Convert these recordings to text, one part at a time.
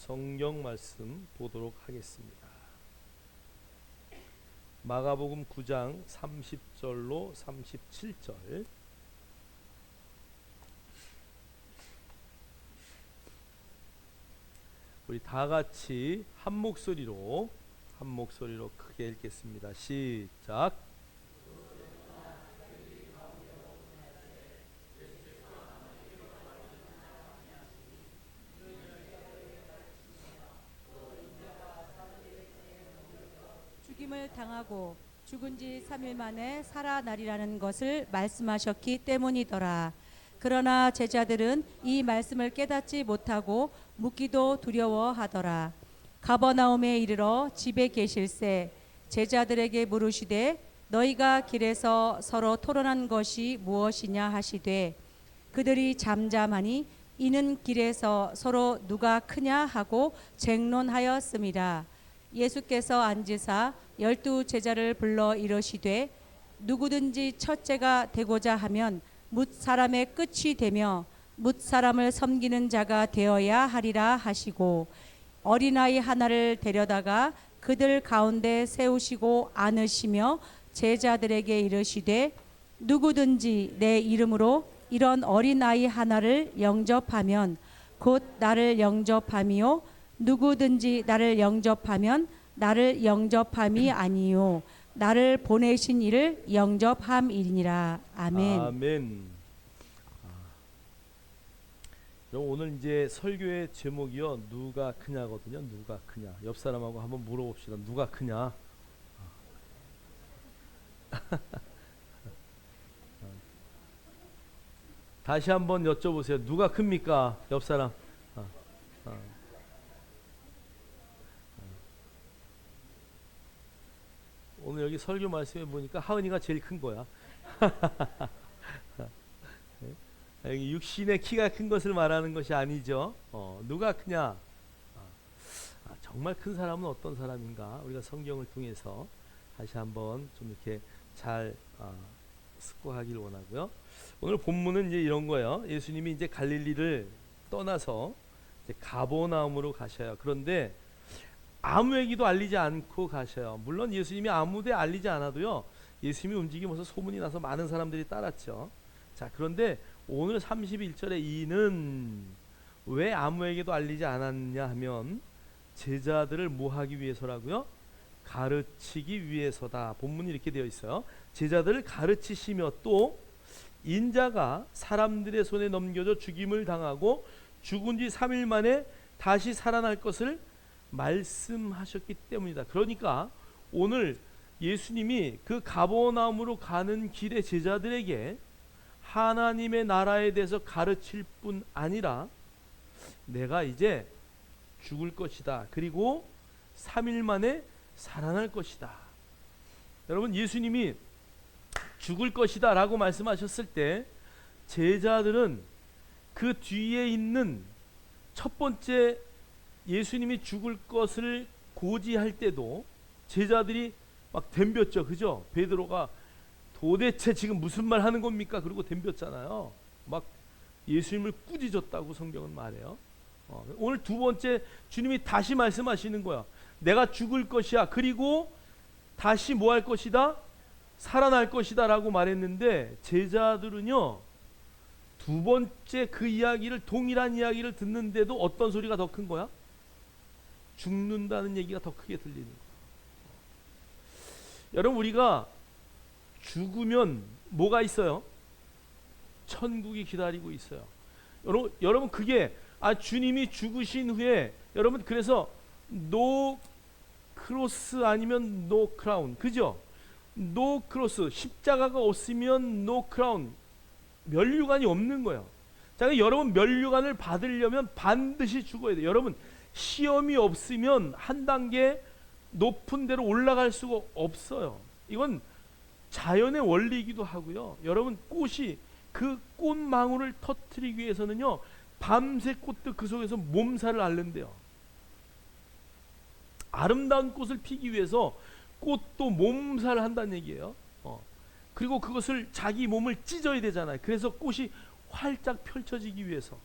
성경 말씀 보도록 하겠습니다. 마가복음 9장 30절로 37절. 우리 다 같이 한 목소리로 크게 읽겠습니다. 시작. 죽임을 당하고 죽은 지 3일 만에 살아나리라는 것을 말씀하셨기 때문이더라. 그러나 제자들은 이 말씀을 깨닫지 못하고 묻기도 두려워하더라. 가버나움에 이르러 집에 계실새 제자들에게 물으시되 너희가 길에서 서로 토론한 것이 무엇이냐 하시되 그들이 잠잠하니 이는 길에서 서로 누가 크냐 하고 쟁론하였습니다. 예수께서 앉으사 12 제자를 불러 이르시되 누구든지 첫째가 되고자 하면 뭇 사람의 끝이 되며 뭇 사람을 섬기는 자가 되어야 하리라 하시고 어린아이 하나를 데려다가 그들 가운데 세우시고 안으시며 제자들에게 이르시되 누구든지 내 이름으로 이런 어린아이 하나를 영접하면 곧 나를 영접함이요 누구든지 나를 영접하면 나를 영접함이 아니요 나를 보내신 이를 영접함이니라. 아멘. 아멘. 그럼 오늘 이제 설교의 제목이요 누가 크냐거든요. 누가 크냐. 옆 사람하고 한번 물어봅시다. 누가 크냐? 다시 한번 여쭤보세요. 누가 큽니까? 옆 사람. 오늘 여기 설교 말씀에 보니까 하은이가 제일 큰 거야. 여기 육신의 키가 큰 것을 말하는 것이 아니죠. 누가 크냐? 정말 큰 사람은 어떤 사람인가? 우리가 성경을 통해서 다시 한번 좀 이렇게 잘 습고하길 원하고요. 오늘 본문은 이제 이런 거예요. 예수님이 이제 갈릴리를 떠나서 이제 가버나움으로 가셔요. 그런데 아무에게도 알리지 않고 가셔요. 물론 예수님이 아무데 알리지 않아도요. 예수님이 움직이면서 소문이 나서 많은 사람들이 따랐죠. 자, 그런데 오늘 31절에 이는 왜 아무에게도 알리지 않았냐 하면 제자들을 뭐 하기 위해서라고요? 가르치기 위해서다. 본문이 이렇게 되어 있어요. 제자들을 가르치시며 또 인자가 사람들의 손에 넘겨져 죽임을 당하고 죽은 지 3일 만에 다시 살아날 것을 말씀하셨기 때문이다. 그러니까 오늘 예수님이 그 가버나움으로 가는 길에 제자들에게 하나님의 나라에 대해서 가르칠 뿐 아니라 내가 이제 죽을 것이다. 그리고 3일 만에 살아날 것이다. 여러분, 예수님이 죽을 것이다 라고 말씀하셨을 때 제자들은 그 뒤에 있는 첫 번째 예수님이 죽을 것을 고지할 때도 제자들이 막 덤볐죠. 그죠? 베드로가 도대체 지금 무슨 말 하는 겁니까? 그러고 덤볐잖아요. 막 예수님을 꾸짖었다고 성경은 말해요. 오늘 두 번째 주님이 다시 말씀하시는 거야. 내가 죽을 것이야. 그리고 다시 뭐 할 것이다? 살아날 것이다 라고 말했는데 제자들은요 두 번째 그 이야기를 동일한 이야기를 듣는데도 어떤 소리가 더 큰 거야? 죽는다는 얘기가 더 크게 들리는 거예요. 여러분, 우리가 죽으면 뭐가 있어요? 천국이 기다리고 있어요. 여러분 그게 주님이 죽으신 후에 여러분 그래서 노 크로스 아니면 노 크라운, 그죠? 노 크로스, 십자가가 없으면 노 크라운, 면류관이 없는 거예요. 자, 여러분 면류관을 받으려면 반드시 죽어야 돼요. 여러분 시험이 없으면 한 단계 높은 데로 올라갈 수가 없어요. 이건 자연의 원리이기도 하고요. 여러분 꽃이 그 꽃망울을 터뜨리기 위해서는요 밤새 꽃도 그 속에서 몸살을 앓는데요. 아름다운 꽃을 피기 위해서 꽃도 몸살을 한다는 얘기예요. 그리고 그것을 자기 몸을 찢어야 되잖아요. 그래서 꽃이 활짝 펼쳐지기 위해서.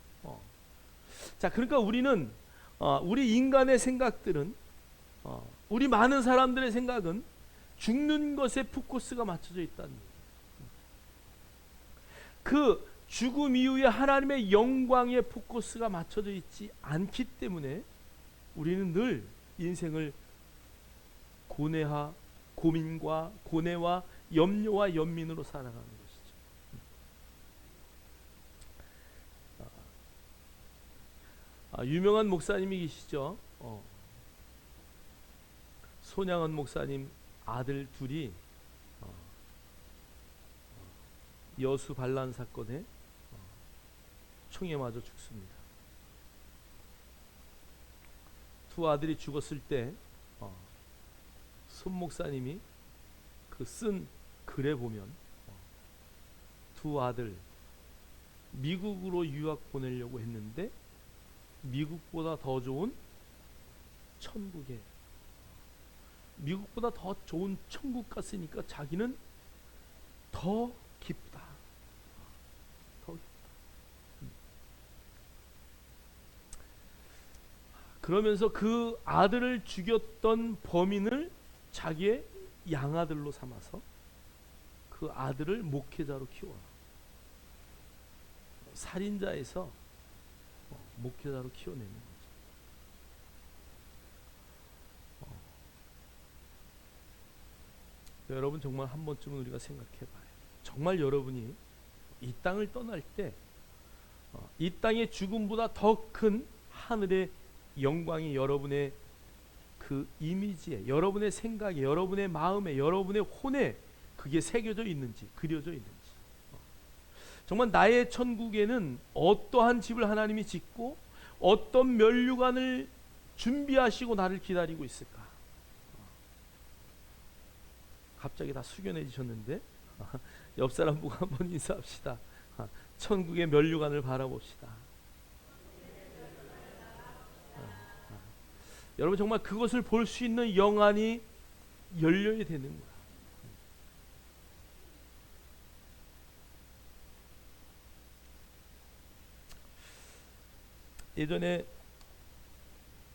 자, 그러니까 우리는 우리 인간의 생각들은 우리 많은 사람들의 생각은 죽는 것에 포커스가 맞춰져 있다는 거예요. 그 죽음 이후에 하나님의 영광에 포커스가 맞춰져 있지 않기 때문에 우리는 늘 인생을 고민과 고뇌와 염려와 연민으로 살아가는 것이죠. 유명한 목사님이 계시죠. 손양원 목사님 아들 둘이 여수 반란 사건에 총에 맞아 죽습니다. 두 아들이 죽었을 때 손 목사님이 그 쓴 글에 보면 두 아들 미국으로 유학 보내려고 했는데 미국보다 더 좋은 천국에, 미국보다 더 좋은 천국 갔으니까 자기는 더 기쁘다. 더 기쁘다. 그러면서 그 아들을 죽였던 범인을 자기의 양아들로 삼아서 그 아들을 목회자로 키워라. 살인자에서 목회자로 키워내는 거죠. 여러분 정말 한 번쯤은 우리가 생각해봐요. 정말 여러분이 이 땅을 떠날 때 이 땅의 죽음보다 더 큰 하늘의 영광이 여러분의 그 이미지에, 여러분의 생각에, 여러분의 마음에, 여러분의 혼에 그게 새겨져 있는지, 그려져 있는지. 정말 나의 천국에는 어떠한 집을 하나님이 짓고 어떤 면류관을 준비하시고 나를 기다리고 있을까? 갑자기 다 숙연해지셨는데 옆 사람 보고 한번 인사합시다. 천국의 면류관을 바라봅시다. 여러분 정말 그것을 볼 수 있는 영안이 열려야 되는 거야. 예전에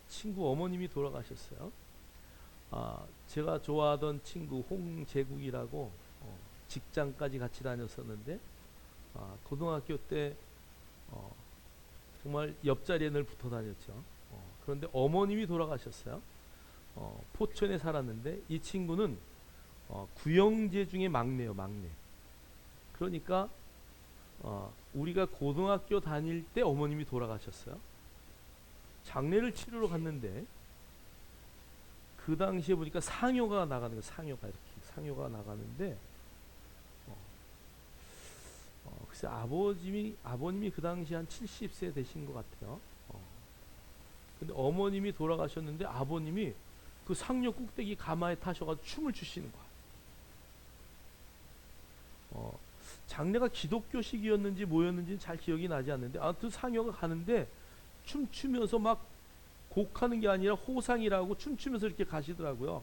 친구 어머님이 돌아가셨어요. 제가 좋아하던 친구 홍재국이라고 직장까지 같이 다녔었는데 고등학교 때 정말 옆자리에 늘 붙어 다녔죠. 그런데 어머님이 돌아가셨어요. 포천에 살았는데 이 친구는 구형제 중에 막내요, 막내. 그러니까 우리가 고등학교 다닐 때 어머님이 돌아가셨어요. 장례를 치르러 갔는데 그 당시에 보니까 상여가 나가는 거예요. 상여가 이렇게 상여가 나가는데 글쎄 아버님이 그 당시에 한 70세 되신 것 같아요. 근데 어머님이 돌아가셨는데 아버님이 그 상여 꼭대기 가마에 타셔가지고 춤을 추시는 거야. 장례가 기독교식이었는지 뭐였는지 잘 기억이 나지 않는데 아무튼 상여가 가는데 춤추면서 막 곡하는 게 아니라 호상이라고 춤추면서 이렇게 가시더라고요.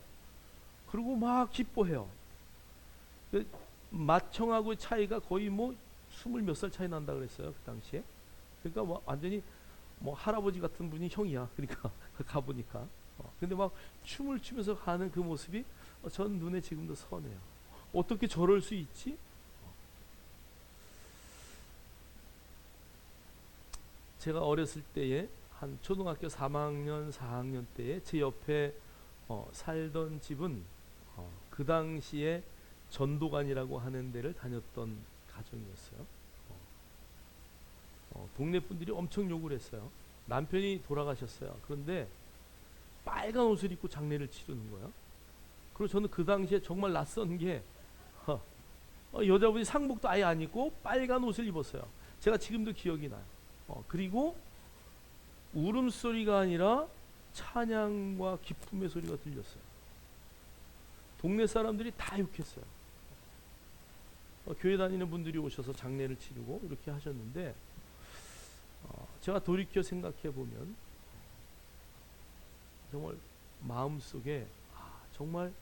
그리고 막 기뻐해요. 맏형하고의 차이가 거의 뭐 20몇 살 차이 난다 그랬어요, 그 당시에. 그러니까 뭐 완전히 뭐 할아버지 같은 분이 형이야. 그러니까 가보니까. 근데 막 춤을 추면서 가는 그 모습이 전 눈에 지금도 선해요. 어떻게 저럴 수 있지? 제가 어렸을 때에 한 초등학교 3학년, 4학년 때에 제 옆에 살던 집은 그 당시에 전도관이라고 하는 데를 다녔던 가정이었어요. 동네 분들이 엄청 욕을 했어요. 남편이 돌아가셨어요. 그런데 빨간 옷을 입고 장례를 치르는 거예요. 그리고 저는 그 당시에 정말 낯선 게 여자분이 상복도 아예 안 입고 빨간 옷을 입었어요. 제가 지금도 기억이 나요. 그리고 울음소리가 아니라 찬양과 기쁨의 소리가 들렸어요. 동네 사람들이 다 욕했어요. 교회 다니는 분들이 오셔서 장례를 치르고 이렇게 하셨는데 제가 돌이켜 생각해 보면 정말 마음속에 정말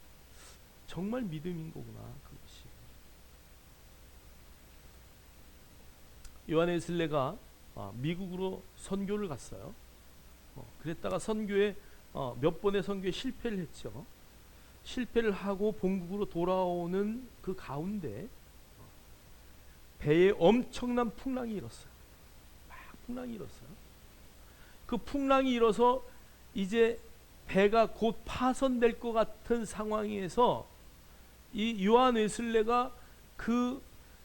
믿음인 거구나, 그것이. 요한 웨슬레가 미국으로 선교를 갔어요. 그랬다가 선교에 몇 번의 선교에 실패를 했죠. 실패를 하고 본국으로 돌아오는 그 가운데 배에 엄청난 풍랑이 일었어요. 막 풍랑이 일었어요. 그 풍랑이 일어서 이제 배가 곧 파손될 것 같은 상황에서 이 요한 웨슬레가 그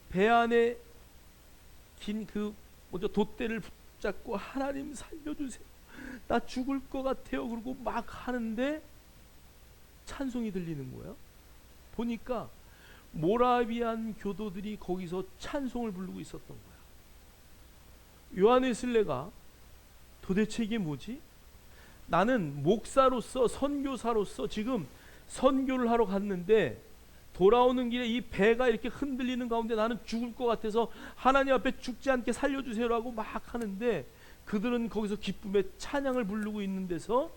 배 안에 긴 그 먼저 돛대를 붙잡고 하나님 살려주세요. 나 죽을 것 같아요. 그러고 막 하는데 찬송이 들리는 거예요. 보니까 모라비안 교도들이 거기서 찬송을 부르고 있었던 거예요. 요한 웨슬레가 도대체 이게 뭐지? 나는 목사로서 선교사로서 지금 선교를 하러 갔는데 돌아오는 길에 이 배가 이렇게 흔들리는 가운데 나는 죽을 것 같아서 하나님 앞에 죽지 않게 살려주세요라고 막 하는데 그들은 거기서 기쁨의 찬양을 부르고 있는 데서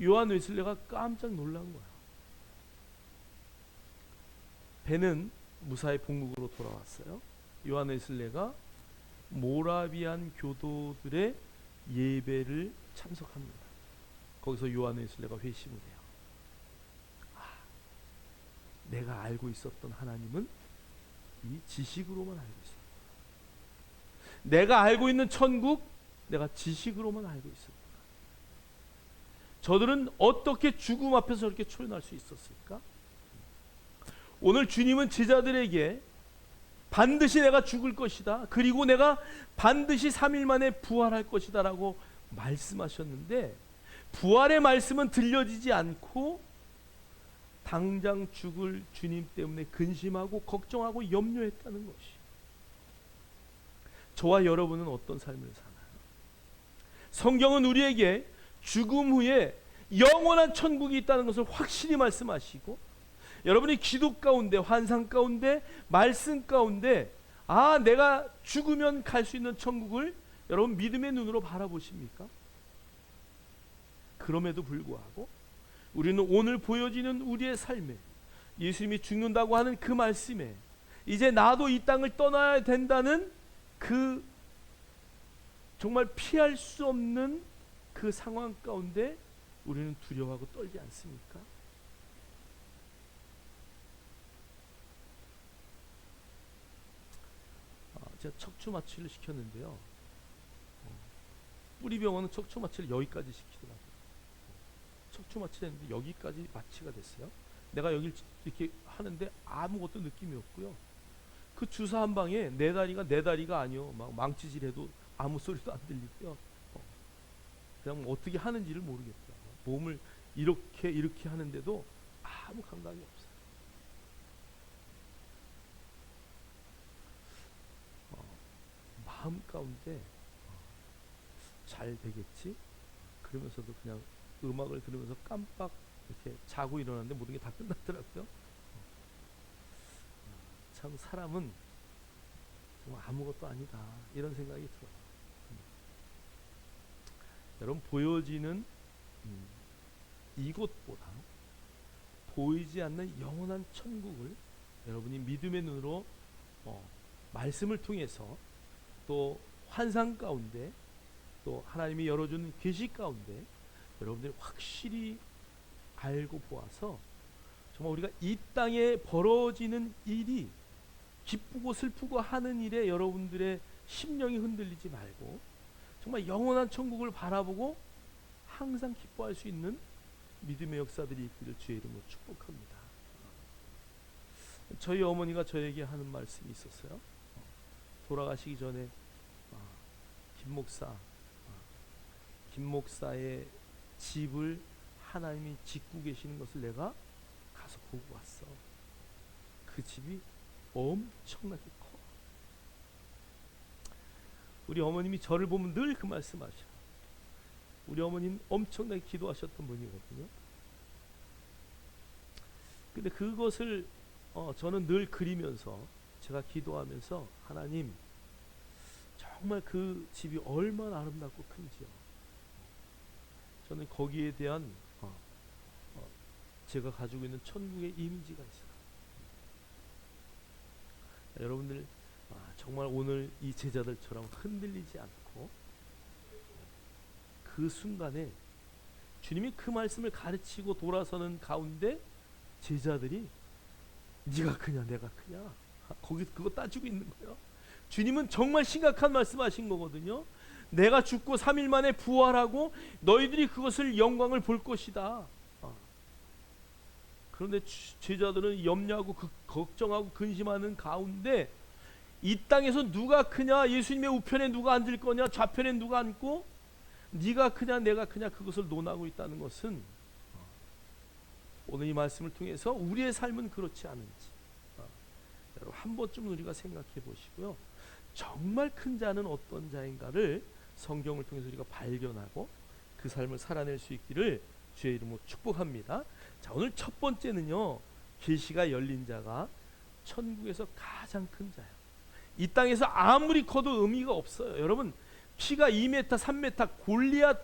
요한 웨슬레가 깜짝 놀란 거야. 배는 무사히 본국으로 돌아왔어요. 요한 웨슬레가 모라비안 교도들의 예배를 참석합니다. 거기서 요한 웨슬레가 회심을 해요. 내가 알고 있었던 하나님은 이 지식으로만 알고 있었다. 내가 알고 있는 천국, 내가 지식으로만 알고 있었다. 저들은 어떻게 죽음 앞에서 저렇게 초연할 수 있었을까? 오늘 주님은 제자들에게 반드시 내가 죽을 것이다. 그리고 내가 반드시 3일 만에 부활할 것이다 라고 말씀하셨는데 부활의 말씀은 들려지지 않고 당장 죽을 주님 때문에 근심하고 걱정하고 염려했다는 것이. 저와 여러분은 어떤 삶을 사나요? 성경은 우리에게 죽음 후에 영원한 천국이 있다는 것을 확실히 말씀하시고 여러분이 기도 가운데 환상 가운데 말씀 가운데 내가 죽으면 갈 수 있는 천국을 여러분 믿음의 눈으로 바라보십니까? 그럼에도 불구하고 우리는 오늘 보여지는 우리의 삶에 예수님이 죽는다고 하는 그 말씀에 이제 나도 이 땅을 떠나야 된다는 그 정말 피할 수 없는 그 상황 가운데 우리는 두려워하고 떨지 않습니까? 제가 척추 마취를 시켰는데요. 뿌리병원은 척추 마취를 여기까지 시키더라고요. 척추 마취를 했는데 여기까지 마취가 됐어요. 내가 여기 이렇게 하는데 아무것도 느낌이 없고요. 그 주사 한 방에 내 다리가 아니요. 막 망치질해도 아무 소리도 안 들리고요. 그냥 어떻게 하는지를 모르겠더라고요. 몸을 이렇게 하는데도 아무 감각이 없어요. 마음 가운데 잘 되겠지? 그러면서도 그냥 음악을 들으면서 깜빡 이렇게 자고 일어났는데 모든 게 다 끝났더라고요. 참 사람은 정말 아무것도 아니다 이런 생각이 들어요. 여러분 보여지는 이곳보다 보이지 않는 영원한 천국을 여러분이 믿음의 눈으로 말씀을 통해서 또 환상 가운데 또 하나님이 열어주는 계시 가운데 여러분들이 확실히 알고 보아서 정말 우리가 이 땅에 벌어지는 일이 기쁘고 슬프고 하는 일에 여러분들의 심령이 흔들리지 말고 정말 영원한 천국을 바라보고 항상 기뻐할 수 있는 믿음의 역사들이 있기를 주의 이름으로 축복합니다. 저희 어머니가 저에게 하는 말씀이 있었어요. 돌아가시기 전에 김 목사의 집을 하나님이 짓고 계시는 것을 내가 가서 보고 왔어. 그 집이 엄청나게 커. 우리 어머님이 저를 보면 늘 그 말씀하셔. 우리 어머니는 엄청나게 기도하셨던 분이거든요. 근데 그것을 저는 늘 그리면서 제가 기도하면서 하나님 정말 그 집이 얼마나 아름답고 큰지요. 저는 거기에 대한 제가 가지고 있는 천국의 이미지가 있어요. 여러분들 정말 오늘 이 제자들처럼 흔들리지 않고 그 순간에 주님이 그 말씀을 가르치고 돌아서는 가운데 제자들이 네가 크냐 내가 크냐 거기 그거 따지고 있는 거예요. 주님은 정말 심각한 말씀하신 거거든요. 내가 죽고 3일 만에 부활하고 너희들이 그것을 영광을 볼 것이다. 그런데 제자들은 염려하고 걱정하고 근심하는 가운데 이 땅에서 누가 크냐, 예수님의 우편에 누가 앉을 거냐, 좌편에 누가 앉고 네가 크냐 내가 크냐 그것을 논하고 있다는 것은 오늘 이 말씀을 통해서 우리의 삶은 그렇지 않은지 여러분 한 번쯤 우리가 생각해 보시고요. 정말 큰 자는 어떤 자인가를 성경을 통해서 우리가 발견하고 그 삶을 살아낼 수 있기를 주의 이름으로 축복합니다. 자, 오늘 첫 번째는요. 계시가 열린 자가 천국에서 가장 큰 자예요. 이 땅에서 아무리 커도 의미가 없어요. 여러분 키가 2m, 3m, 골리앗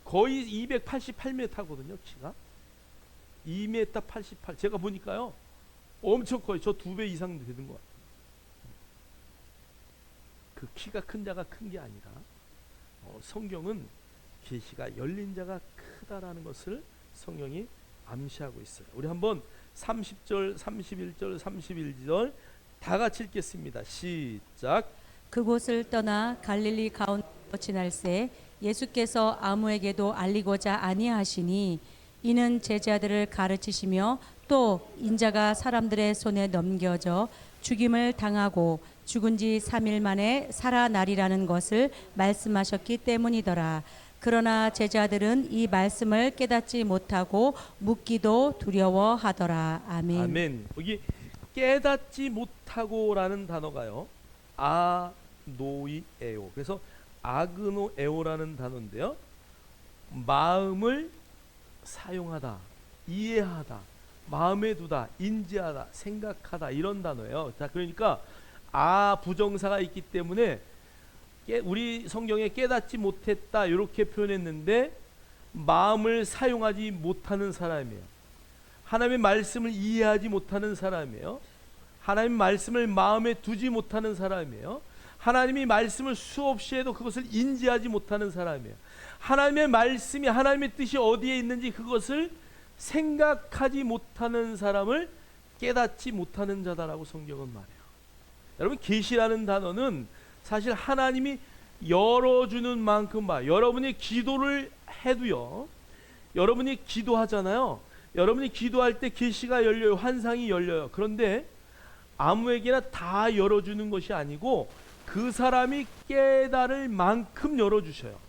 거의 288m거든요. 키가 2m 88. 제가 보니까요. 엄청 커요. 저 2배 이상 되는 것 같아요. 그 키가 큰 자가 큰 게 아니라 성경은 계시가 열린 자가 크다라는 것을 성경이 암시하고 있어요. 우리 한번 30절, 31절, 31절 다 같이 읽겠습니다. 시작. 그곳을 떠나 갈릴리 가운데로 지날새 예수께서 아무에게도 알리고자 아니하시니 이는 제자들을 가르치시며 또 인자가 사람들의 손에 넘겨져 죽임을 당하고 죽은 지 3일 만에 살아나리라는 것을 말씀하셨기 때문이더라. 그러나 제자들은 이 말씀을 깨닫지 못하고 묻기도 두려워하더라. 아멘. 아멘. 여기 깨닫지 못하고라는 단어가요. 아노이에오. 그래서 아그노에오라는 단어인데요. 마음을 사용하다, 이해하다, 마음에 두다, 인지하다, 생각하다 이런 단어예요. 자, 그러니까 부정사가 있기 때문에 우리 성경에 깨닫지 못했다 이렇게 표현했는데 마음을 사용하지 못하는 사람이에요. 하나님의 말씀을 이해하지 못하는 사람이에요. 하나님의 말씀을 마음에 두지 못하는 사람이에요. 하나님이 말씀을 수없이 해도 그것을 인지하지 못하는 사람이에요. 하나님의 말씀이 하나님의 뜻이 어디에 있는지 그것을 생각하지 못하는 사람을 깨닫지 못하는 자다라고 성경은 말해요. 여러분 계시라는 단어는 사실 하나님이 열어주는 만큼 여러분이 기도를 해도요. 여러분이 기도하잖아요. 여러분이 기도할 때 계시가 열려요. 환상이 열려요. 그런데 아무에게나 다 열어주는 것이 아니고 그 사람이 깨달을 만큼 열어주셔요.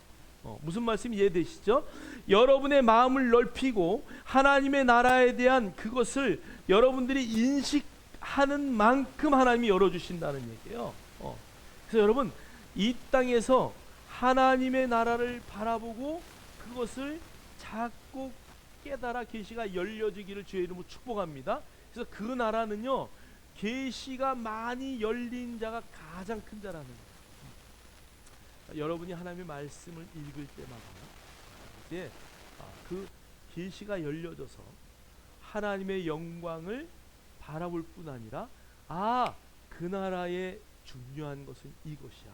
무슨 말씀 이해되시죠? 여러분의 마음을 넓히고 하나님의 나라에 대한 그것을 여러분들이 인식하는 만큼 하나님이 열어주신다는 얘기예요. 그래서 여러분 이 땅에서 하나님의 나라를 바라보고 그것을 자꾸 깨달아 계시가 열려지기를 주의 이름으로 축복합니다. 그래서 그 나라는요 계시가 많이 열린 자가 가장 큰 자라는 거예요. 여러분이 하나님의 말씀을 읽을 때마다 이제 그 계시가 열려져서 하나님의 영광을 바라볼 뿐 아니라 그 나라의 중요한 것은 이것이야.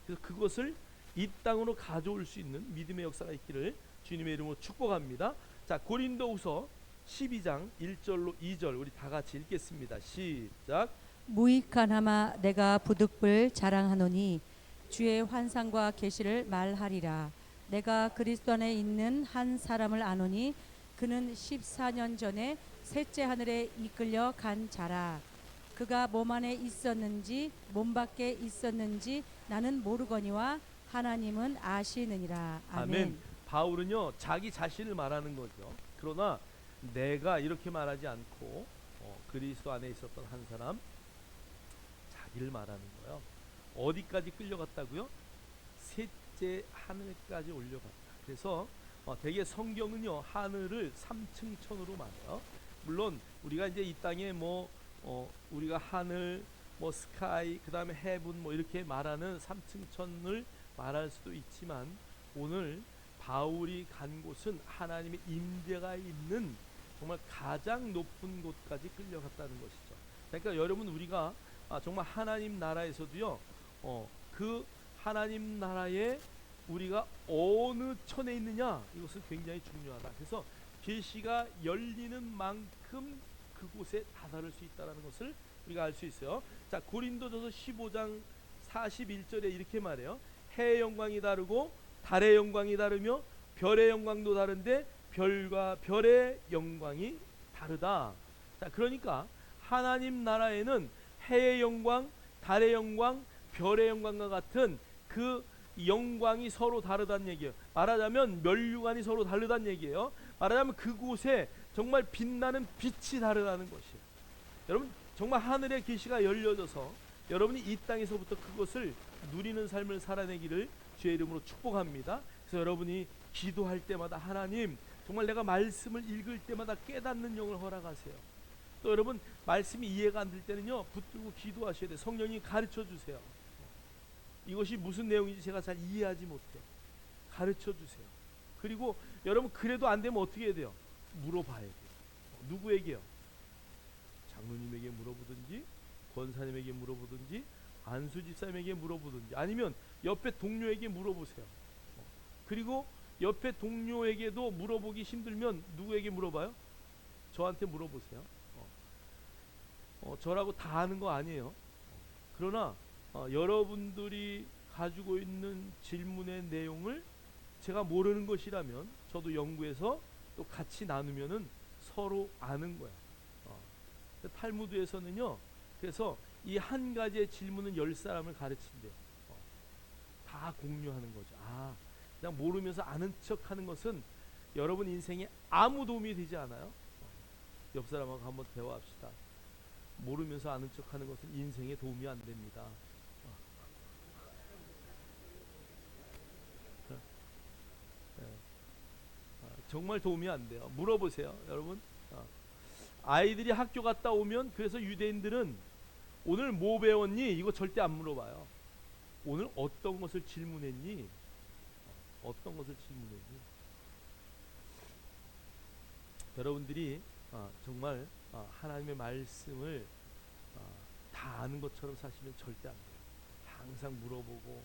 그래서 그것을 이 땅으로 가져올 수 있는 믿음의 역사가 있기를 주님의 이름으로 축복합니다. 자, 고린도후서 12장 1절로 2절 우리 다 같이 읽겠습니다. 시작. 무익한 하마 내가 부득불 자랑하노니 주의 환상과 계시를 말하리라. 내가 그리스도 안에 있는 한 사람을 아노니 그는 14년 전에 셋째 하늘에 이끌려 간 자라. 그가 몸 안에 있었는지 몸 밖에 있었는지 나는 모르거니와 하나님은 아시느니라. 아멘. 바울은요 자기 자신을 말하는 거죠. 그러나 내가 이렇게 말하지 않고 그리스도 안에 있었던 한 사람 자기를 말하는 거예요. 어디까지 끌려갔다고요? 셋째 하늘까지 올려갔다. 그래서 대개 성경은요 하늘을 3층 천으로 말해요. 물론 우리가 이제 이 땅에 우리가 하늘 스카이 그 다음에 헤븐 이렇게 말하는 3층 천을 말할 수도 있지만 오늘 바울이 간 곳은 하나님의 임재가 있는 정말 가장 높은 곳까지 끌려갔다는 것이죠. 그러니까 여러분 우리가 정말 하나님 나라에서도요 그 하나님 나라의 우리가 어느 천에 있느냐, 이것은 굉장히 중요하다. 그래서 계시가 열리는 만큼 그곳에 다다를 수 있다는 것을 우리가 알 수 있어요. 자, 고린도전서 15장 41절에 이렇게 말해요. 해의 영광이 다르고 달의 영광이 다르며 별의 영광도 다른데 별과 별의 영광이 다르다. 자, 그러니까 하나님 나라에는 해의 영광, 달의 영광, 별의 영광과 같은 그 영광이 서로 다르다는 얘기예요. 말하자면 면류관이 서로 다르다는 얘기예요. 말하자면 그곳에 정말 빛나는 빛이 다르다는 것이에요. 여러분, 정말 하늘의 계시가 열려져서 여러분이 이 땅에서부터 그것을 누리는 삶을 살아내기를 주의 이름으로 축복합니다. 그래서 여러분이 기도할 때마다 하나님, 정말 내가 말씀을 읽을 때마다 깨닫는 영을 허락하세요. 또 여러분, 말씀이 이해가 안 될 때는요, 붙들고 기도하셔야 돼요. 성령이 가르쳐 주세요. 이것이 무슨 내용인지 제가 잘 이해하지 못해요. 가르쳐 주세요. 그리고 여러분, 그래도 안 되면 어떻게 해야 돼요? 물어봐야 돼요. 누구에게요? 장로님에게 물어보든지, 권사님에게 물어보든지, 안수 집사님에게 물어보든지, 아니면 옆에 동료에게 물어보세요. 그리고 옆에 동료에게도 물어보기 힘들면 누구에게 물어봐요? 저한테 물어보세요. 저라고 다 아는 거 아니에요. 그러나 여러분들이 가지고 있는 질문의 내용을 제가 모르는 것이라면 저도 연구해서 또 같이 나누면은 서로 아는 거야. 탈무드에서는요, 그래서 이 한 가지의 질문은 10사람을 가르친대요. 다 공유하는 거죠. 그냥 모르면서 아는 척하는 것은 여러분 인생에 아무 도움이 되지 않아요. 옆 사람하고 한번 대화합시다. 모르면서 아는 척하는 것은 인생에 도움이 안 됩니다. 정말 도움이 안 돼요. 물어보세요, 여러분. 아이들이 학교 갔다 오면, 그래서 유대인들은 오늘 뭐 배웠니? 이거 절대 안 물어봐요. 오늘 어떤 것을 질문했니? 어떤 것을 질문했니? 여러분들이 정말 하나님의 말씀을 다 아는 것처럼 사시면 절대 안 돼요. 항상 물어보고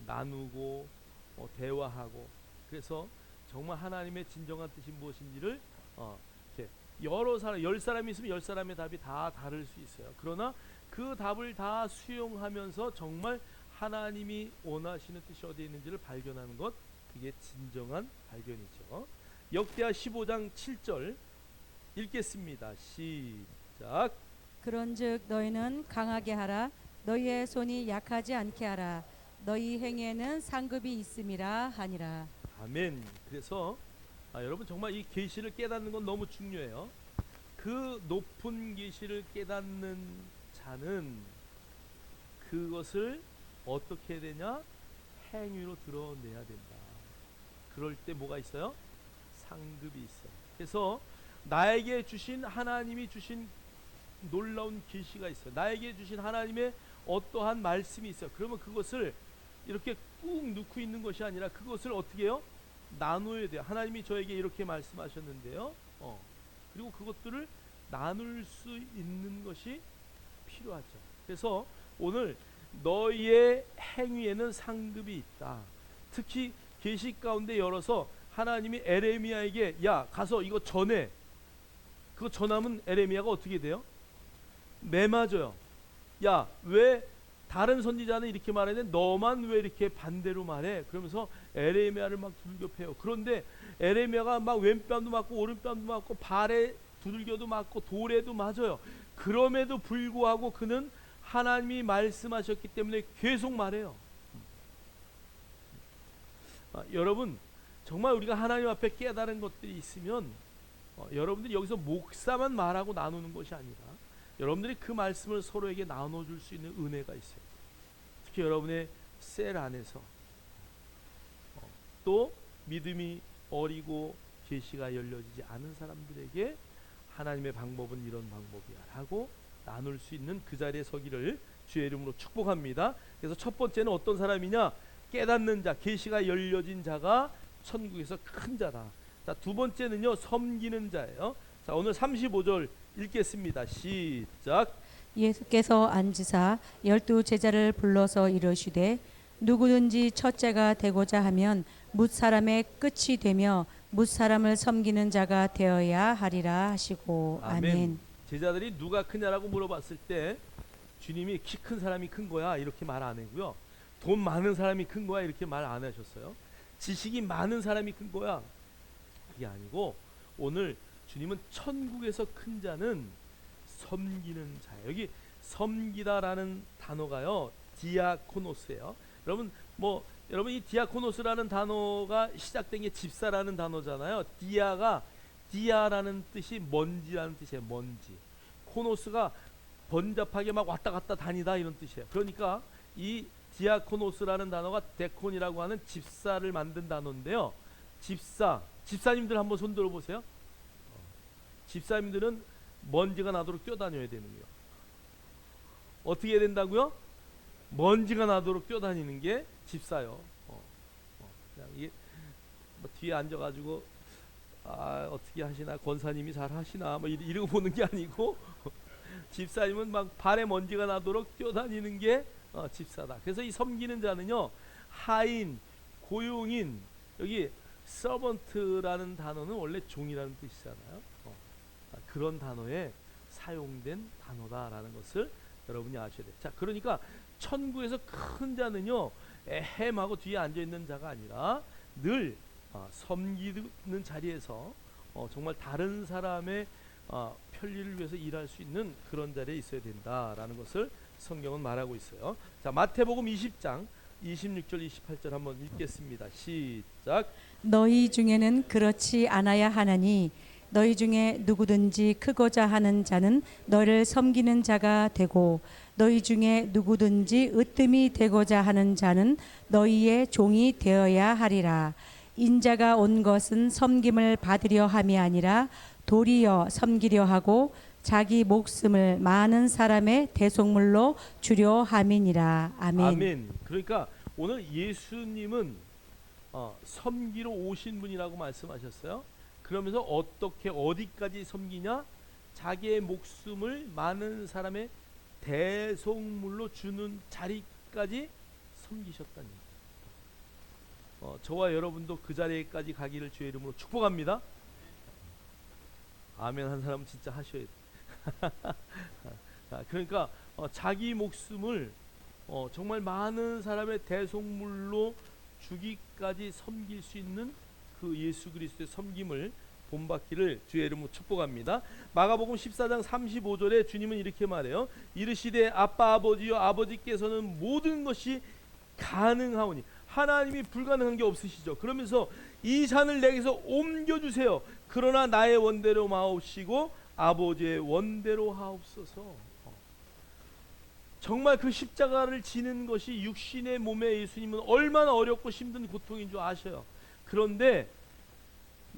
나누고 대화하고, 그래서 정말 하나님의 진정한 뜻이 무엇인지를 이렇게 여러 사람, 10사람이 있으면 10사람의 답이 다 다를 수 있어요. 그러나 그 답을 다 수용하면서 정말 하나님이 원하시는 뜻이 어디에 있는지를 발견하는 것, 그게 진정한 발견이죠. 역대하 15장 7절 읽겠습니다. 시작. 그런즉 너희는 강하게 하라. 너희의 손이 약하지 않게 하라. 너희 행위에는 상급이 있음이라 하니라. 아멘. 그래서 여러분, 정말 이 계시를 깨닫는 건 너무 중요해요. 그 높은 계시를 깨닫는 자는 그것을 어떻게 해야 되냐? 행위로 드러내야 된다. 그럴 때 뭐가 있어요? 상급이 있어요. 그래서 나에게 주신, 하나님이 주신 놀라운 계시가 있어요. 나에게 주신 하나님의 어떠한 말씀이 있어요. 그러면 그것을 이렇게 꾹 넣고 있는 것이 아니라 그것을 어떻게 해요? 나눠야 돼요. 하나님이 저에게 이렇게 말씀하셨는데요. 그리고 그것들을 나눌 수 있는 것이 필요하죠. 그래서 오늘 너희의 행위에는 상급이 있다. 특히 계시 가운데 열어서 하나님이 에레미야에게 야, 가서 이거 전해. 그거 전하면 에레미야가 어떻게 돼요? 매맞아요. 야, 왜 다른 선지자는 이렇게 말하는데 너만 왜 이렇게 반대로 말해? 그러면서 에레미야를 막 두들겨패요. 그런데 에레미야가 막 왼뺨도 맞고 오른뺨도 맞고 발에 두들겨도 맞고 돌에도 맞아요. 그럼에도 불구하고 그는 하나님이 말씀하셨기 때문에 계속 말해요. 여러분, 정말 우리가 하나님 앞에 깨달은 것들이 있으면 여러분들이 여기서 목사만 말하고 나누는 것이 아니라 여러분들이 그 말씀을 서로에게 나눠줄 수 있는 은혜가 있어요. 특히 여러분의 셀 안에서 또 믿음이 어리고 계시가 열려지지 않은 사람들에게 하나님의 방법은 이런 방법이야 라고 나눌 수 있는 그 자리에 서기를 주의 이름으로 축복합니다. 그래서 첫 번째는 어떤 사람이냐? 깨닫는 자, 계시가 열려진 자가 천국에서 큰 자다. 자, 두 번째는요, 섬기는 자예요. 자, 오늘 35절 읽겠습니다. 시작. 예수께서 앉으사 12 제자를 불러서 이르시되 누구든지 첫째가 되고자 하면 뭇 사람의 끝이 되며 뭇 사람을 섬기는 자가 되어야 하리라 하시고. 아멘. 제자들이 누가 크냐라고 물어봤을 때 주님이 키 큰 사람이 큰 거야 이렇게 말 안 하고요. 돈 많은 사람이 큰 거야 이렇게 말 안 하셨어요. 지식이 많은 사람이 큰 거야 그게 아니고 오늘 주님은 천국에서 큰 자는 섬기는 자예요. 여기 섬기다라는 단어가요 디아코노스예요. 여러분 이 디아코노스라는 단어가 시작된 게 집사라는 단어잖아요. 디아라는 뜻이 먼지라는 뜻이에요. 먼지. 코노스가 번잡하게 막 왔다 갔다 다니다 이런 뜻이에요. 그러니까 이 디아코노스라는 단어가 데콘이라고 하는 집사를 만든 단어인데요. 집사님들 한번 손 들어보세요. 집사님들은 먼지가 나도록 뛰어다녀야 되는 거예요. 어떻게 해야 된다고요? 먼지가 나도록 뛰어다니는 게 집사요. 그냥 이게 뭐 뒤에 앉아가지고 어떻게 하시나 권사님이 잘 하시나 뭐 이러고 보는 게 아니고 집사님은 막 발에 먼지가 나도록 뛰어다니는 게 집사다. 그래서 이 섬기는 자는요 하인, 고용인, 여기 서번트라는 단어는 원래 종이라는 뜻이잖아요. 그런 단어에 사용된 단어다라는 것을 여러분이 아셔야 돼요. 자, 그러니까 천국에서 큰 자는요 에헴하고 뒤에 앉아있는 자가 아니라 늘 섬기는 자리에서 정말 다른 사람의 편리를 위해서 일할 수 있는 그런 자리에 있어야 된다라는 것을 성경은 말하고 있어요. 자, 마태복음 20장 26절 28절 한번 읽겠습니다. 시작. 너희 중에는 그렇지 않아야 하나니 너희 중에 누구든지 크고자 하는 자는 너를 섬기는 자가 되고 너희 중에 누구든지 으뜸이 되고자 하는 자는 너희의 종이 되어야 하리라. 인자가 온 것은 섬김을 받으려 함이 아니라 도리어 섬기려 하고 자기 목숨을 많은 사람의 대속물로 주려 함이니라. 아멘. 아멘. 그러니까 오늘 예수님은 섬기러 오신 분이라고 말씀하셨어요. 그러면서 어떻게 어디까지 섬기냐? 자기의 목숨을 많은 사람의 대속물로 주는 자리까지 섬기셨다니. 저와 여러분도 그 자리에까지 가기를 주의 이름으로 축복합니다. 아멘 한 사람은 진짜 하셔야 돼. 그러니까 자기 목숨을 정말 많은 사람의 대속물로 주기까지 섬길 수 있는 그 예수 그리스도의 섬김을 본받기를 주의 이름으로 축복합니다. 마가복음 14장 35절에 주님은 이렇게 말해요. 이르시되 아빠 아버지여 아버지께서는 모든 것이 가능하오니 하나님이 불가능한 게 없으시죠. 그러면서 이 잔을 내게서 옮겨주세요. 그러나 나의 원대로 마옵시고 아버지의 원대로 하옵소서. 정말 그 십자가를 지는 것이 육신의 몸의 예수님은 얼마나 어렵고 힘든 고통인 줄 아셔요. 그런데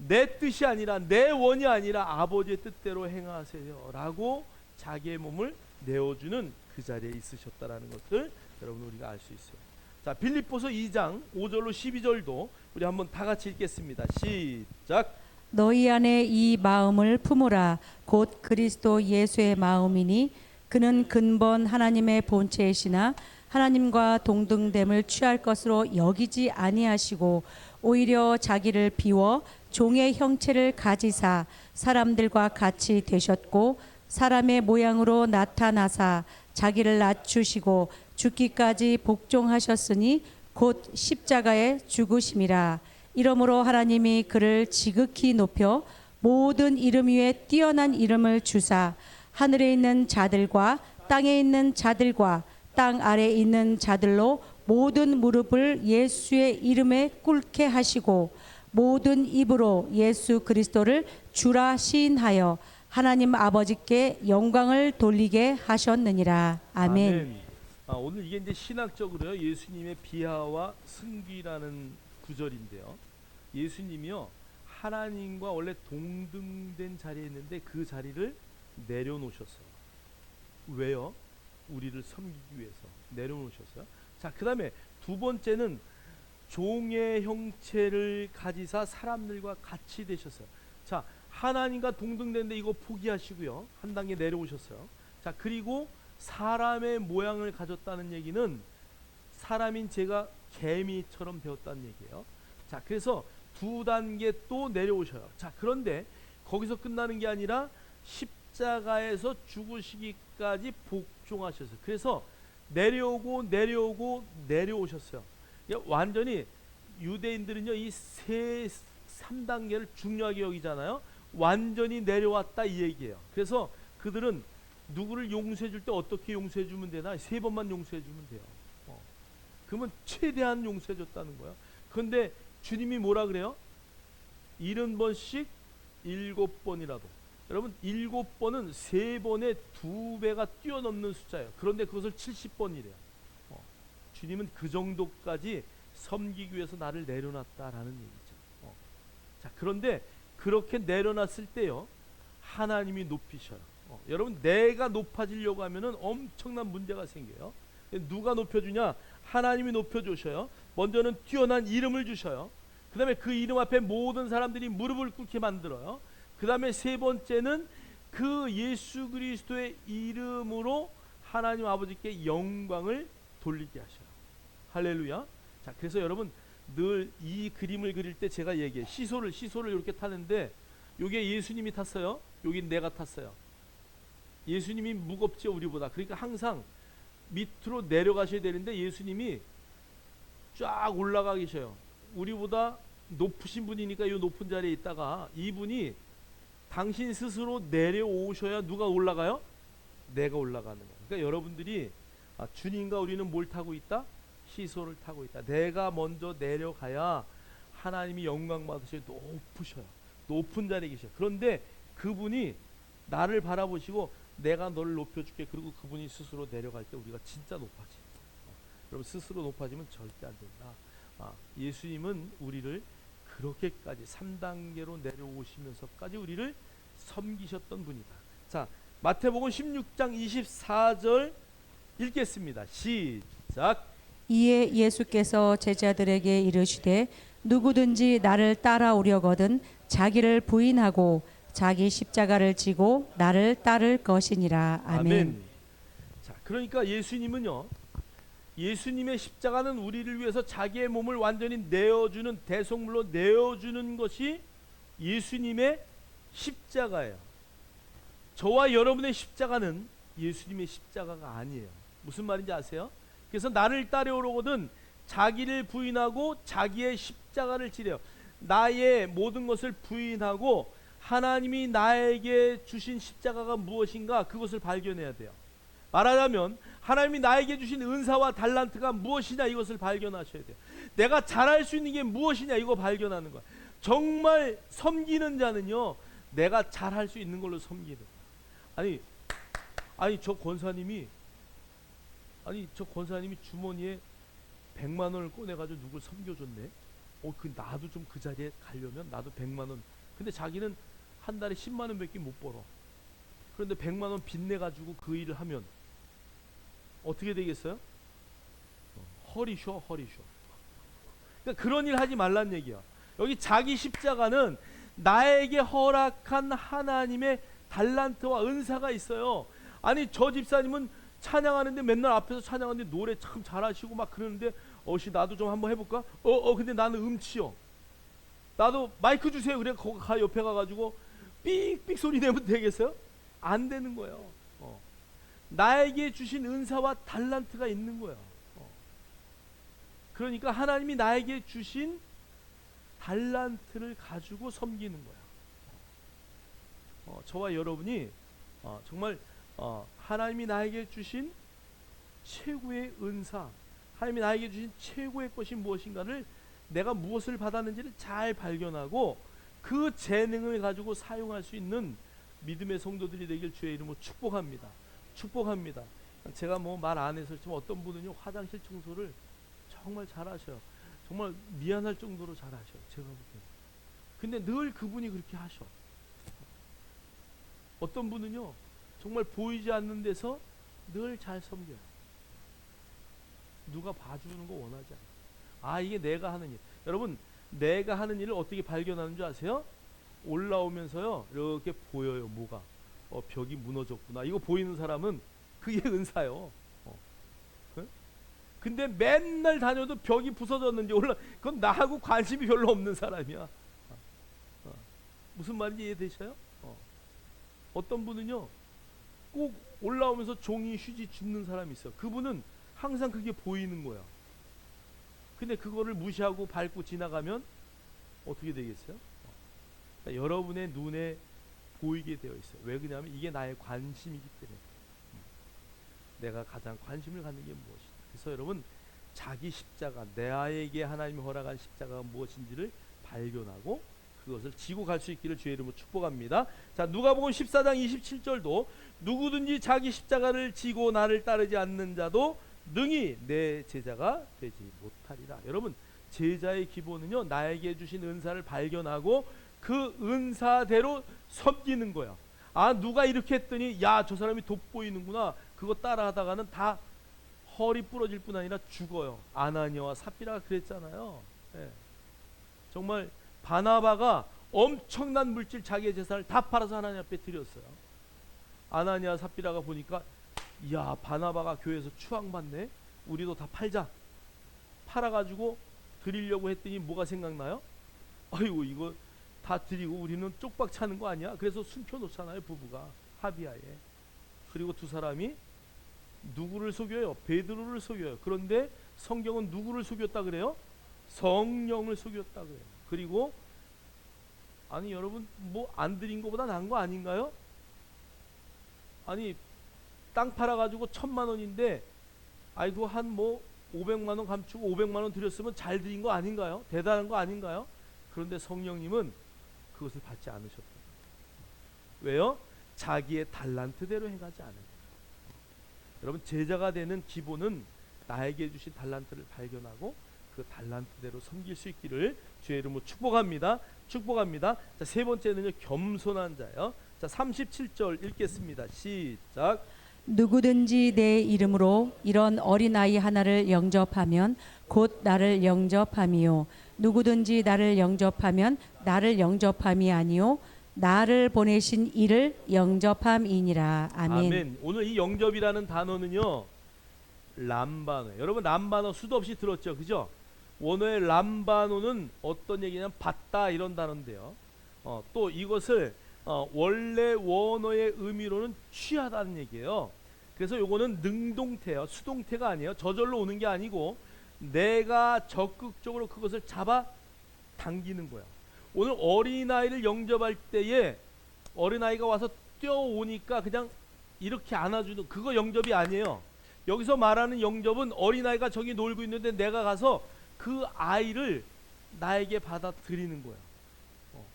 내 뜻이 아니라 내 원이 아니라 아버지의 뜻대로 행하세요 라고 자기의 몸을 내어주는 그 자리에 있으셨다라는 것을 여러분 우리가 알 수 있어요. 자, 빌립보서 2장 5절로 12절도 우리 한번 다 같이 읽겠습니다. 시작. 너희 안에 이 마음을 품으라. 곧 그리스도 예수의 마음이니 그는 근본 하나님의 본체이시나 하나님과 동등됨을 취할 것으로 여기지 아니하시고 오히려 자기를 비워 종의 형체를 가지사 사람들과 같이 되셨고 사람의 모양으로 나타나사 자기를 낮추시고 죽기까지 복종하셨으니 곧 십자가에 죽으심이라. 이러므로 하나님이 그를 지극히 높여 모든 이름 위에 뛰어난 이름을 주사 하늘에 있는 자들과 땅에 있는 자들과 땅 아래에 있는 자들로 모든 무릎을 예수의 이름에 꿇게 하시고 모든 입으로 예수 그리스도를 주라 시인하여 하나님 아버지께 영광을 돌리게 하셨느니라. 아멘. 오늘 이게 이제 신학적으로요 예수님의 비하와 승귀라는 구절인데요. 예수님이요 하나님과 원래 동등된 자리에 있는데 그 자리를 내려놓으셨어요. 왜요? 우리를 섬기기 위해서 내려놓으셨어요. 자, 그 다음에 두 번째는 종의 형체를 가지사 사람들과 같이 되셨어요. 자, 하나님과 동등된데 이거 포기하시고요 한 단계 내려오셨어요. 자, 그리고 사람의 모양을 가졌다는 얘기는 사람인 제가 개미처럼 되었다는 얘기예요. 자, 그래서 두 단계 또 내려오셔요. 자, 그런데 거기서 끝나는 게 아니라 십자가에서 죽으시기까지 복종하셨어요. 그래서 내려오고 내려오고 내려오셨어요. 완전히 유대인들은요, 이 3단계를 중요하게 여기잖아요. 완전히 내려왔다 이 얘기예요. 그래서 그들은 누구를 용서해 줄 때 어떻게 용서해 주면 되나? 3번만 용서해 주면 돼요. 그러면 최대한 용서해 줬다는 거예요. 그런데 주님이 뭐라 그래요? 70번씩 7번이라도. 여러분, 7번은 3번의 2배가 뛰어넘는 숫자예요. 그런데 그것을 70번이래요. 주님은 그 정도까지 섬기기 위해서 나를 내려놨다라는 얘기죠. 자, 그런데 그렇게 내려놨을 때요, 하나님이 높이셔요. 여러분, 내가 높아지려고 하면은 엄청난 문제가 생겨요. 누가 높여주냐? 하나님이 높여주셔요. 먼저는 뛰어난 이름을 주셔요. 그 다음에 그 이름 앞에 모든 사람들이 무릎을 꿇게 만들어요. 그 다음에 세 번째는 그 예수 그리스도의 이름으로 하나님 아버지께 영광을 돌리게 하셔요. 할렐루야. 자, 그래서 여러분, 늘 이 그림을 그릴 때 제가 얘기해, 시소를 이렇게 타는데, 요게 예수님이 탔어요, 여기 내가 탔어요. 예수님이 무겁죠, 우리보다. 그러니까 항상 밑으로 내려가셔야 되는데 예수님이 쫙 올라가 계셔요. 우리보다 높으신 분이니까 이 높은 자리에 있다가 이분이 당신 스스로 내려오셔야 누가 올라가요? 내가 올라가는 거예요. 그러니까 여러분들이 주님과 우리는 뭘 타고 있다? 시소를 타고 있다. 내가 먼저 내려가야 하나님이 영광 받으셔야 높으셔요. 높은 자리에 계셔요. 그런데 그분이 나를 바라보시고 내가 너를 높여줄게. 그리고 그분이 스스로 내려갈 때 우리가 진짜 높아지. 여러분, 스스로 높아지면 절대 안 된다. 예수님은 우리를 그렇게까지 3단계로 내려오시면서까지 우리를 섬기셨던 분이다. 자, 마태복음 16장 24절 읽겠습니다. 시작. 이에 예수께서 제자들에게 이르시되 누구든지 나를 따라오려거든 자기를 부인하고 자기 십자가를 지고 나를 따를 것이니라. 아멘. 자, 그러니까 예수님은요, 예수님의 십자가는 우리를 위해서 자기의 몸을 완전히 내어주는, 대속물로 내어주는 것이 예수님의 십자가예요. 저와 여러분의 십자가는 예수님의 십자가가 아니에요. 무슨 말인지 아세요? 그래서 나를 따라오려거든 자기를 부인하고 자기의 십자가를 지래요. 나의 모든 것을 부인하고 하나님이 나에게 주신 십자가가 무엇인가, 그것을 발견해야 돼요. 말하자면 하나님이 나에게 주신 은사와 달란트가 무엇이냐, 이것을 발견하셔야 돼요. 내가 잘할 수 있는 게 무엇이냐, 이거 발견하는 거야. 정말 섬기는 자는요, 내가 잘할 수 있는 걸로 섬기는 거야. 저 권사님이 주머니에 100만 원을 꺼내가지고 누굴 섬겨줬네. 나도 좀 그 자리에 가려면 나도 100만 원. 근데 자기는 한 달에 10만 원밖에 못 벌어. 그런데 100만 원 빚내가지고 그 일을 하면 어떻게 되겠어요? 허리 쉬어. 그러니까 그런 일 하지 말란 얘기야. 여기 자기 십자가는 나에게 허락한 하나님의 달란트와 은사가 있어요. 저 집사님은 찬양하는데 맨날 앞에서 찬양하는데 노래 참 잘하시고 막 그러는데 나도 좀 한번 해볼까? 근데 나는 음치요. 나도 마이크 주세요. 그래 거기 옆에 가가지고 삑삑 소리 내면 되겠어요? 안 되는 거예요. 나에게 주신 은사와 달란트가 있는 거예요. 그러니까 하나님이 나에게 주신 달란트를 가지고 섬기는 거예요. 저와 여러분이 정말 하나님이 나에게 주신 최고의 은사, 하나님이 나에게 주신 최고의 것이 무엇인가를, 내가 무엇을 받았는지를 잘 발견하고 그 재능을 가지고 사용할 수 있는 믿음의 성도들이 되길 주의 이름으로 축복합니다. 제가 뭐 말 안 해서 좀 어떤 분은요, 화장실 청소를 정말 잘하셔요. 정말 미안할 정도로 잘하셔요, 제가 볼 때는. 근데 늘 그분이 그렇게 하셔. 어떤 분은요, 정말 보이지 않는 데서 늘 잘 섬겨요. 누가 봐주는 거 원하지 않아요. 이게 내가 하는 일. 여러분, 내가 하는 일을 어떻게 발견하는 줄 아세요? 올라오면서요, 이렇게 보여요. 뭐가 벽이 무너졌구나. 이거 보이는 사람은 그게 은사요. 근데 맨날 다녀도 벽이 부서졌는지 올라, 그건 나하고 관심이 별로 없는 사람이야. 무슨 말인지 이해되셔요? 어떤 분은요 꼭 올라오면서 종이 휴지 줍는 사람이 있어. 그분은 항상 그게 보이는 거야. 근데 그거를 무시하고 밟고 지나가면 어떻게 되겠어요? 그러니까 여러분의 눈에 보이게 되어 있어요. 왜 그러냐면 이게 나의 관심이기 때문에. 내가 가장 관심을 갖는 게 무엇이다. 그래서 여러분, 자기 십자가, 내아에게 하나님이 허락한 십자가가 무엇인지를 발견하고 그것을 지고 갈 수 있기를 주의 이름으로 축복합니다. 자, 누가복음 14장 27절도 누구든지 자기 십자가를 지고 나를 따르지 않는 자도 능히 내 제자가 되지 못하리라. 여러분, 제자의 기본은요, 나에게 주신 은사를 발견하고 그 은사대로 섬기는 거야. 아, 누가 이렇게 했더니 야, 저 사람이 돋보이는구나. 그거 따라하다가는 다 허리 부러질 뿐 아니라 죽어요. 아나니아와 삽비라가 그랬잖아요. 예. 정말 바나바가 엄청난 물질, 자기의 재산을 다 팔아서 하나님 앞에 드렸어요. 아나니아 삽비라가 보니까 야, 바나바가 교회에서 추앙받네, 우리도 다 팔자. 팔아가지고 드리려고 했더니 뭐가 생각나요? 아이고, 이거 다 드리고 우리는 쪽박 차는 거 아니야? 그래서 숨겨 놓잖아요, 부부가 합의하에. 그리고 두 사람이 누구를 속여요? 베드로를 속여요. 그런데 성경은 누구를 속였다 그래요? 성령을 속였다 그래요. 그리고 아니 여러분, 뭐 안 드린 거보다 나은 거 아닌가요? 아니 땅 팔아가지고 1,000만 원인데 아이고 한 뭐 500만 원 감추고 500만 원 드렸으면 잘 드린 거 아닌가요? 대단한 거 아닌가요? 그런데 성령님은 그것을 받지 않으셨다. 왜요? 자기의 달란트대로 행하지 않아요. 여러분, 제자가 되는 기본은 나에게 주신 달란트를 발견하고 그 달란트대로 섬길 수 있기를 주의 이름으로 축복합니다. 축복합니다. 자, 세 번째는요, 겸손한 자요. 자, 37절 읽겠습니다. 시작. 누구든지 내 이름으로 이런 어린아이 하나를 영접하면 곧 나를 영접함이요 누구든지 나를 영접하면 나를 영접함이 아니요 나를 보내신 이를 영접함이니라. 아멘. 아멘. 오늘 이 영접이라는 단어는요, 람바노. 여러분, 람바노 수도 없이 들었죠, 그죠? 원어의 람바노는 어떤 얘기냐면 받다 이런 단어인데요. 또 이것을 원래 원어의 의미로는 취하다는 얘기예요. 그래서 요거는 능동태예요. 수동태가 아니에요. 저절로 오는 게 아니고 내가 적극적으로 그것을 잡아 당기는 거야. 오늘 어린아이를 영접할 때에 어린아이가 와서 뛰어오니까 그냥 이렇게 안아주는 그거 영접이 아니에요. 여기서 말하는 영접은 어린아이가 저기 놀고 있는데 내가 가서 그 아이를 나에게 받아들이는 거예요.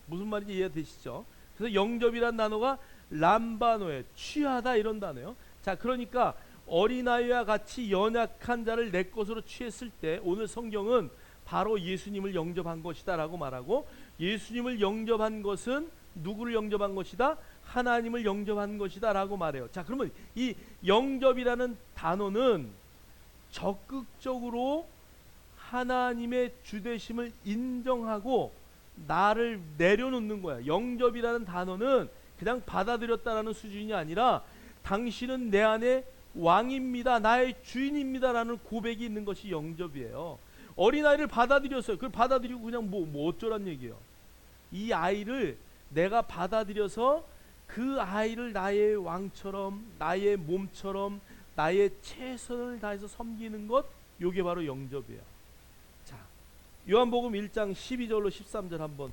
무슨 말인지 이해되시죠? 그래서 영접이란 단어가 람바노에 취하다 이런 단어예요. 자, 그러니까 어린아이와 같이 연약한 자를 내 것으로 취했을 때 오늘 성경은 바로 예수님을 영접한 것이다 라고 말하고, 예수님을 영접한 것은 누구를 영접한 것이다? 하나님을 영접한 것이다 라고 말해요. 자, 그러면 이 영접이라는 단어는 적극적으로 하나님의 주되심을 인정하고 나를 내려놓는 거야. 영접이라는 단어는 그냥 받아들였다라는 수준이 아니라 당신은 내 안에 왕입니다, 나의 주인입니다 라는 고백이 있는 것이 영접이에요. 어린아이를 받아들였어요. 그걸 받아들이고 그냥 뭐 어쩌란 얘기예요. 이 아이를 내가 받아들여서 그 아이를 나의 왕처럼, 나의 몸처럼, 나의 최선을 다해서 섬기는 것, 요게 바로 영접이에요. 자, 요한복음 1장 12절로 13절 한번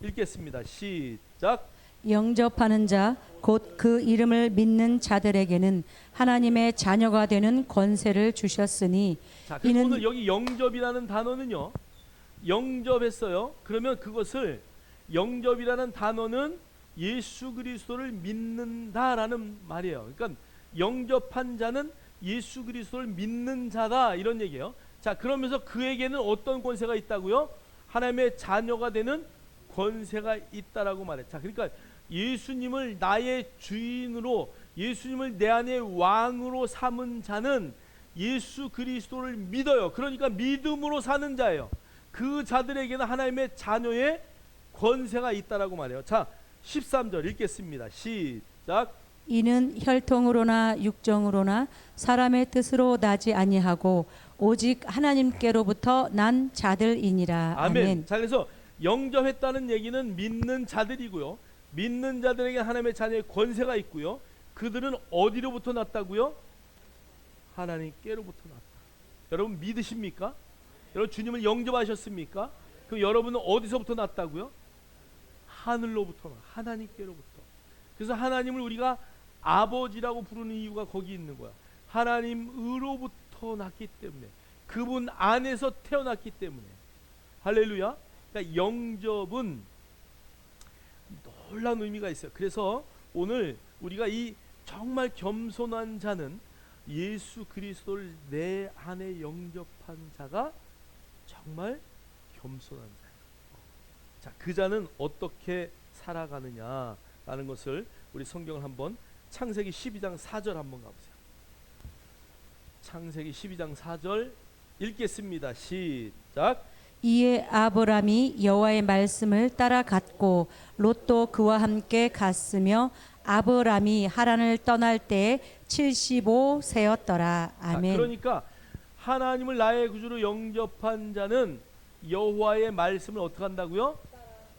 읽겠습니다. 시작. 영접하는 자 곧 그 이름을 믿는 자들에게는 하나님의 자녀가 되는 권세를 주셨으니. 자, 그래서 오늘 여기 영접이라는 단어는요, 영접했어요. 그러면 그것을, 영접이라는 단어는 예수 그리스도를 믿는다라는 말이에요. 그러니까 영접한 자는 예수 그리스도를 믿는 자다 이런 얘기예요. 자, 그러면서 그에게는 어떤 권세가 있다고요? 하나님의 자녀가 되는 권세가 있다라고 말해. 자, 그러니까 예수님을 나의 주인으로, 예수님을 내 안의 왕으로 삼은 자는 예수 그리스도를 믿어요. 그러니까 믿음으로 사는 자예요. 그 자들에게는 하나님의 자녀의 권세가 있다라고 말해요. 자, 13절 읽겠습니다. 시작. 이는 혈통으로나 육정으로나 사람의 뜻으로 나지 아니하고 오직 하나님께로부터 난 자들이니라. 아멘. 아멘. 자, 그래서 영접했다는 얘기는 믿는 자들이고요. 믿는 자들에게 하나님의 자녀의 권세가 있고요. 그들은 어디로부터 났다고요? 하나님께로부터 났다. 여러분 믿으십니까? 여러분 주님을 영접하셨습니까? 그럼 여러분은 어디서부터 났다고요? 하늘로부터, 하나님께로부터. 그래서 하나님을 우리가 아버지라고 부르는 이유가 거기 있는 거야. 하나님으로부터 났기 때문에, 그분 안에서 태어났기 때문에. 할렐루야. 그러니까 영접은 놀라운 의미가 있어요. 그래서 오늘 우리가 이 정말 겸손한 자는 예수 그리스도를 내 안에 영접한 자가 정말 겸손한 자예요. 자, 그 자는 어떻게 살아가느냐라는 것을 우리 성경을 한번 창세기 12장 4절 한번 가보세요. 창세기 12장 4절 읽겠습니다. 시작. 이에 아브람이 여호와의 말씀을 따라갔고 롯도 그와 함께 갔으며 아브람이 하란을 떠날 때에 75세였더라. 아멘. 그러니까 하나님을 나의 구주로 영접한 자는 여호와의 말씀을 어떻게 한다고요?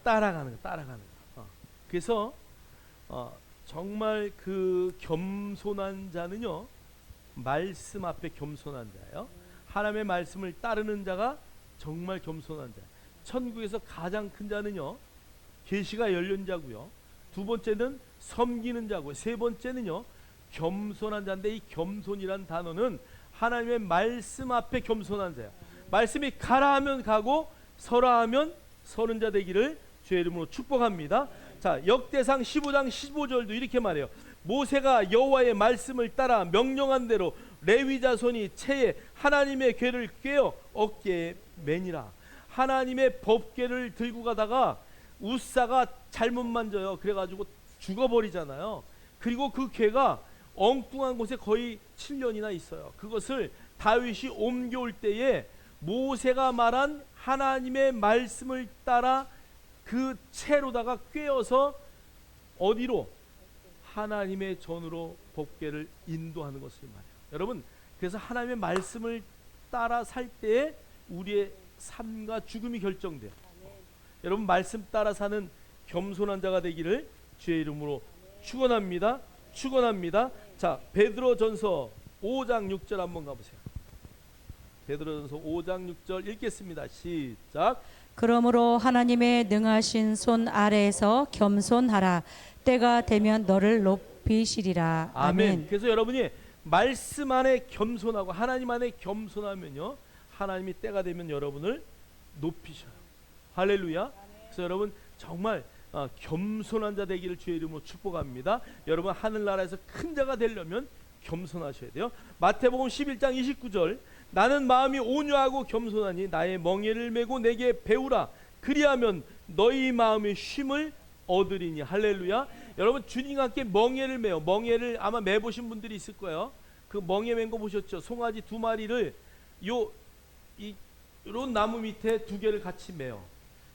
따라가는 거. 그래서 정말 그 겸손한 자는요, 말씀 앞에 겸손한 자예요. 하나님의 말씀을 따르는 자가 정말 겸손한 자. 천국에서 가장 큰 자는요, 계시가 열린 자고요. 두 번째는 섬기는 자고, 세 번째는요, 겸손한 자인데, 이 겸손이란 단어는 하나님의 말씀 앞에 겸손한 자야. 말씀이 가라 하면 가고 서라 하면 서는 자 되기를 주의 이름으로 축복합니다. 자, 역대상 15장 15절도 이렇게 말해요. 모세가 여호와의 말씀을 따라 명령한 대로 레위 자손이 채에 하나님의 궤를 꿰어 어깨에 매니라. 하나님의 법궤를 들고 가다가 우사가 잘못 만져요. 그래가지고 죽어버리잖아요. 그리고 그 궤가 엉뚱한 곳에 거의 7년이나 있어요. 그것을 다윗이 옮겨올 때에 모세가 말한 하나님의 말씀을 따라 그 채로다가 꿰어서 어디로? 하나님의 전으로 법궤를 인도하는 것을 말해요. 여러분, 그래서 하나님의 말씀을 따라 살 때에 우리의 삶과 죽음이 결정돼요. 여러분, 말씀 따라 사는 겸손한 자가 되기를 주의 이름으로 축원합니다. 축원합니다. 자, 베드로전서 5장 6절 한번 가보세요. 베드로전서 5장 6절 읽겠습니다. 시작. 그러므로 하나님의 능하신 손 아래에서 겸손하라. 때가 되면 너를 높이시리라. 아멘. 그래서 여러분이 말씀 안에 겸손하고 하나님 안에 겸손하면요, 하나님이 때가 되면 여러분을 높이셔요. 할렐루야. 그래서 여러분 정말 겸손한 자 되기를 주의 이름으로 축복합니다. 여러분 하늘나라에서 큰 자가 되려면 겸손하셔야 돼요. 마태복음 11장 29절 나는 마음이 온유하고 겸손하니 나의 멍에를 메고 내게 배우라. 그리하면 너희 마음의 쉼을 얻으리니. 할렐루야. 여러분 주님과 함께 멍에를 메요. 멍에를 아마 매보신 분들이 있을 거예요. 그 멍에 맨 거 보셨죠? 송아지 두 마리를 이런 나무 밑에 두 개를 같이 메요.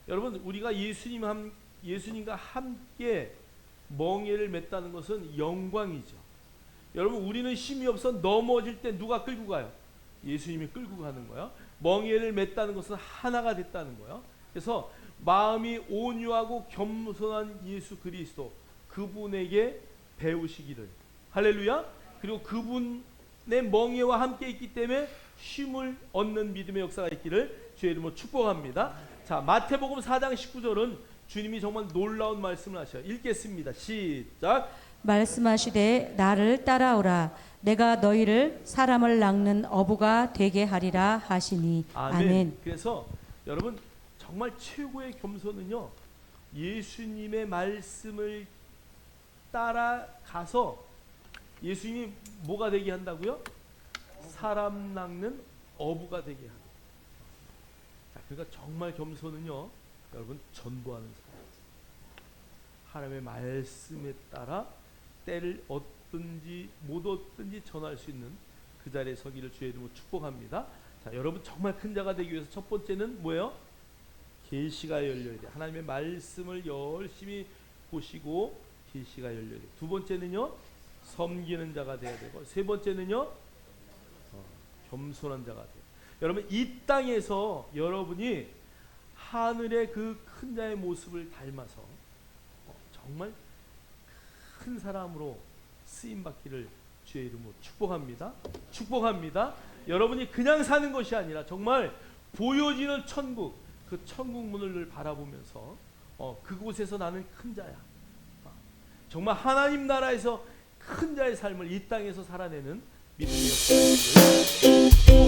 여러분 우리가 예수님과 함께 멍에를 맸다는 것은 영광이죠. 여러분 우리는 힘이 없어 넘어질 때 누가 끌고 가요? 예수님이 끌고 가는 거예요. 멍에를 맸다는 것은 하나가 됐다는 거예요. 그래서 마음이 온유하고 겸손한 예수 그리스도 그분에게 배우시기를. 할렐루야. 그리고 그분의 멍에와 함께 있기 때문에 쉼을 얻는 믿음의 역사가 있기를 주의 이름으로 축복합니다. 자, 마태복음 4장 19절은 주님이 정말 놀라운 말씀을 하셔요. 읽겠습니다. 시작. 말씀하시되 나를 따라오라. 내가 너희를 사람을 낚는 어부가 되게 하리라 하시니. 아멘. 그래서 여러분 정말 최고의 겸손은요, 예수님의 말씀을 따라가서 예수님이 뭐가 되게 한다고요? 사람 낚는 어부가 되게 합니다. 자, 그러니까 정말 겸손은요, 여러분 전도하는 사람. 하나님의 말씀에 따라 때를 얻든지 못 얻든지 전할 수 있는 그 자리에 서기를 주의 이름으로 축복합니다. 자, 여러분 정말 큰 자가 되기 위해서 첫 번째는 뭐예요? 계시가 열려야 돼. 하나님의 말씀을 열심히 보시고 계시가 열려야 돼. 두 번째는요, 섬기는 자가 돼야 되고, 세 번째는요, 겸손한 자가 돼요. 여러분 이 땅에서 여러분이 하늘의 그 큰 자의 모습을 닮아서 정말 큰 사람으로 쓰임 받기를 주의 이름으로 축복합니다. 축복합니다. 여러분이 그냥 사는 것이 아니라 정말 보여지는 천국, 그 천국 문을 바라보면서 그곳에서 나는 큰 자야. 정말 하나님 나라에서 큰 자의 삶을 이 땅에서 살아내는 믿음의 역사를